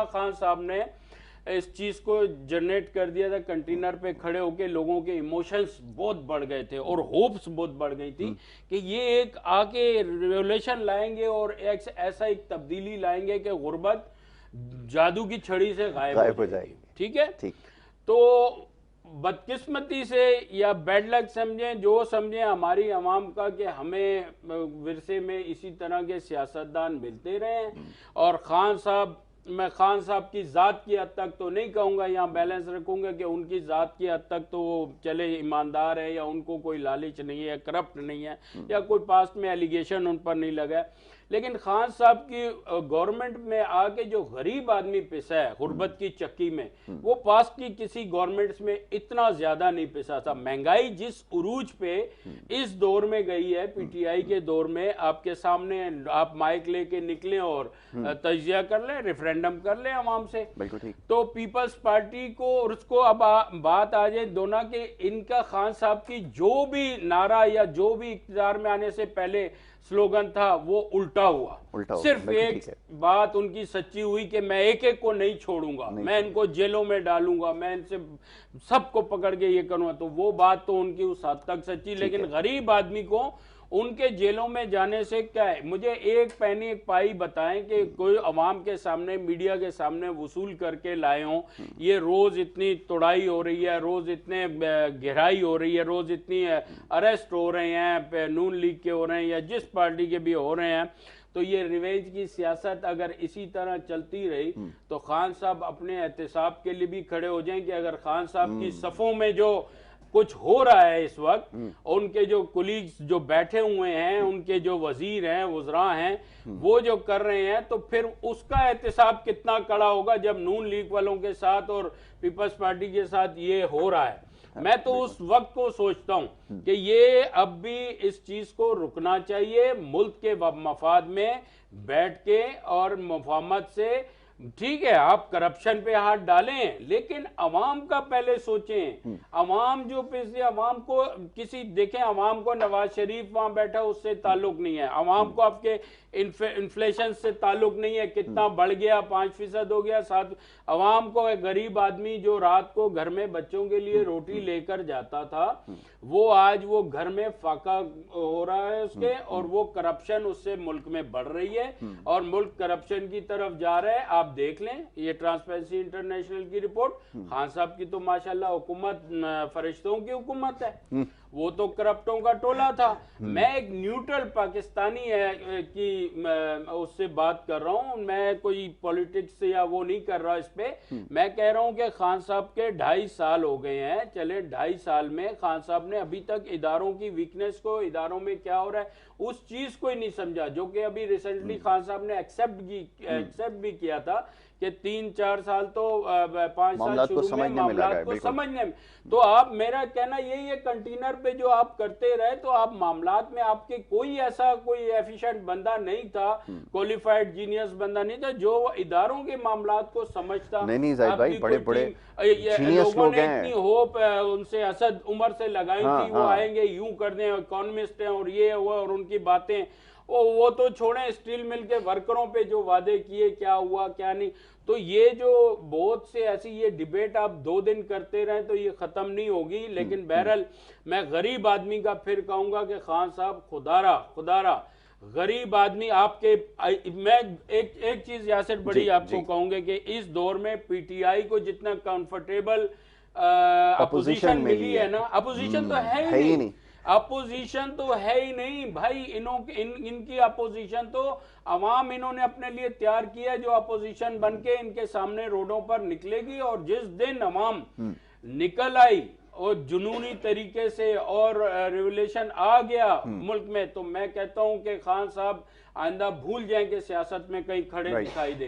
کتنا خان صاحب نے اس چیز کو جنریٹ کر دیا تھا, کنٹینر پہ کھڑے ہو کے لوگوں کے ایموشنز بہت بڑھ گئے تھے اور ہوپس بہت بڑھ گئی تھی کہ یہ ایک آ کے ریولیوشن لائیں گے اور ایسا ایک تبدیلی لائیں گے کہ غربت جادو کی چھڑی سے غائب ہو جائے گی. ٹھیک ہے, تو بدقسمتی سے یا بیڈ لک سمجھیں جو سمجھیں ہماری عوام کا کہ ہمیں ورثے میں اسی طرح کے سیاستدان ملتے رہے ہیں. اور خان صاحب, میں خان صاحب کی ذات کی حد تک تو نہیں کہوں گا, یہاں بیلنس رکھوں گا کہ ان کی ذات کی حد تک تو وہ چلے ایماندار ہے یا ان کو کوئی لالچ نہیں ہے, کرپٹ نہیں ہے, یا کوئی پاسٹ میں ایلیگیشن ان پر نہیں لگا ہے. لیکن خان صاحب کی گورنمنٹ میں آ کے جو غریب آدمی پسا ہے غربت کی چکی میں, وہ پاسٹ کی کسی گورنمنٹس میں اتنا زیادہ نہیں پسا تھا. مہنگائی جس عروج پہ اس دور میں گئی ہے, پی ٹی آئی کے دور میں, آپ کے سامنے آپ مائک لے کے نکلیں اور تجزیہ کر لیں, ریفرینڈم کر لیں عوام سے. تو پیپلز پارٹی کو, اور اس کو اب بات آ جائے دونا کہ ان کا خان صاحب کی جو بھی نعرہ یا جو بھی اقتدار میں آنے سے پہلے سلوگن تھا وہ الٹا ہوا. صرف ایک بات ان کی سچی ہوئی کہ میں ایک ایک کو نہیں چھوڑوں گا, میں ان کو جیلوں میں ڈالوں گا, میں ان سے سب کو پکڑ کے یہ کروں گا. تو وہ بات تو ان کی اس حد تک سچی, لیکن غریب آدمی کو ان کے جیلوں میں جانے سے کیا ہے. مجھے ایک پینی ایک پائی بتائیں کہ کوئی عوام کے سامنے, میڈیا کے سامنے وصول کر کے لائے ہوں, یہ روز اتنی توڑائی ہو رہی ہے, روز اتنے گہرائی ہو رہی ہے, روز اتنی اریسٹ ہو رہے ہیں, نون لیگ کے ہو رہے ہیں یا جس پارٹی کے بھی ہو رہے ہیں. تو یہ ریوینج کی سیاست اگر اسی طرح چلتی رہی تو خان صاحب اپنے احتساب کے لیے بھی کھڑے ہو جائیں کہ اگر خان صاحب کی صفوں میں جو کچھ ہو رہا ہے اس وقت, ان کے جو کولیگز جو بیٹھے ہوئے ہیں, ان کے جو وزیر ہیں, وزراء ہیں, وہ جو کر رہے ہیں, تو پھر اس کا احتساب کتنا کڑا ہوگا جب نون لیگ والوں کے ساتھ اور پیپلز پارٹی کے ساتھ یہ ہو رہا ہے. میں تو اس وقت کو سوچتا ہوں کہ یہ اب بھی اس چیز کو رکنا چاہیے, ملک کے مفاد میں بیٹھ کے اور مفاہمت سے. ٹھیک ہے آپ کرپشن پہ ہاتھ ڈالیں, لیکن عوام کا پہلے سوچیں. عوام جو پیسے, عوام کو کسی دیکھیں, عوام کو نواز شریف وہاں بیٹھا اس سے تعلق نہیں ہے, عوام کو آپ کے انفلیشن سے تعلق نہیں ہے, کتنا بڑھ گیا, 5% ہو گیا. ساتھ عوام کو ایک غریب آدمی جو رات کو گھر میں بچوں کے لیے روٹی لے کر جاتا تھا, وہ آج وہ گھر میں فاقہ ہو رہا ہے اس کے, اور وہ کرپشن اس سے ملک میں بڑھ رہی ہے اور ملک کرپشن کی طرف جا رہا ہے. آپ دیکھ لیں یہ ٹرانسپیرنسی انٹرنیشنل کی رپورٹ, خان صاحب کی تو ماشاءاللہ حکومت فرشتوں کی حکومت ہے, وہ تو کرپٹوں کا ٹولہ تھا. میں ایک نیوٹرل پاکستانی کی اس سے بات کر رہا ہوں, میں کوئی پولیٹکس یا وہ نہیں کر رہا اس پہ. میں کہہ رہا ہوں کہ خان صاحب کے 2.5 سال ہو گئے ہیں, چلے 2.5 سال میں خان صاحب نے ابھی تک اداروں کی ویکنس کو, اداروں میں کیا ہو رہا ہے اس چیز کو ہی نہیں سمجھا, جو کہ ابھی ریسنٹلی خان صاحب نے ایکسپٹ بھی کیا تھا کہ 3-4 سال تو 5 سال شروع میں معاملات کو سمجھنے میں. تو آپ, میرا کہنا یہی ہے, کنٹینر پہ جو آپ کرتے رہے تو آپ معاملات میں آپ کے کوئی ایسا کوئی ایفیشنٹ بندہ نہیں تھا, کوالیفائڈ جینیس بندہ نہیں تھا جو اداروں کے معاملات کو سمجھتا. نہیں زاہد بھائی, بڑے بڑے جینیس لوگوں لوگ نے ہیں. اتنی ہوپ ان سے اسد عمر سے لگائی تھی, وہ آئیں گے یوں کر دیں, اکانومسٹ ہیں اور یہ ہوا, اور ان کی باتیں وہ تو چھوڑیں, اسٹیل مل کے ورکروں پہ جو وعدے کیے کیا ہوا کیا نہیں. تو یہ جو بہت سے ایسی یہ ڈیبیٹ آپ 2 دن کرتے رہیں تو یہ ختم نہیں ہوگی. لیکن بہرحال میں غریب آدمی کا پھر کہوں گا کہ خان صاحب خدا را غریب آدمی آپ کے, میں ایک چیز یاسر بڑی آپ کو کہوں گے کہ اس دور میں پی ٹی آئی کو جتنا کمفرٹیبل اپوزیشن ملی ہے نا, اپوزیشن تو ہے ہی نہیں, اپوزیشن تو ہے ہی نہیں بھائی. ان کی اپوزیشن تو عوام انہوں نے اپنے لیے تیار کیا, جو اپوزیشن بن کے ان کے سامنے روڈوں پر نکلے گی. اور جس دن عوام نکل آئی اور جنونی طریقے سے اور ریولیوشن آ گیا ملک میں, تو میں کہتا ہوں کہ خان صاحب آئندہ بھول جائیں کہ سیاست میں کہیں کھڑے دکھائی دیں.